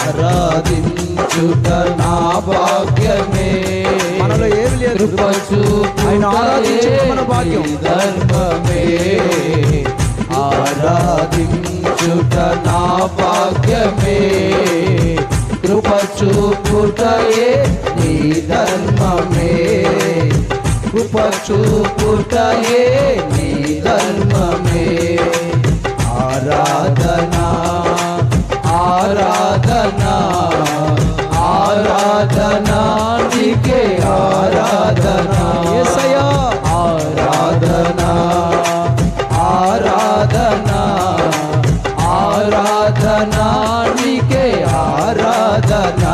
ఆరాధించుట నా భాగ్యమే. మనలో ఏమి లేదు, కృప చూపుట ఆయన ఆరాధించుట మన భాగ్యం. ధర్మమే ఆరాధించుట నా భాగ్యమే. కృప చూపుటయే నీ ధర్మమే. కృప చూపుటయే నీ ధర్మమే. ఆరాధనా ఆరాధనా ఆరాధనా నీకే ఆరాధనా. యేసయ్యా ఆరాధనా ఆరాధనా ఆరాధనా నీకే ఆరాధనా.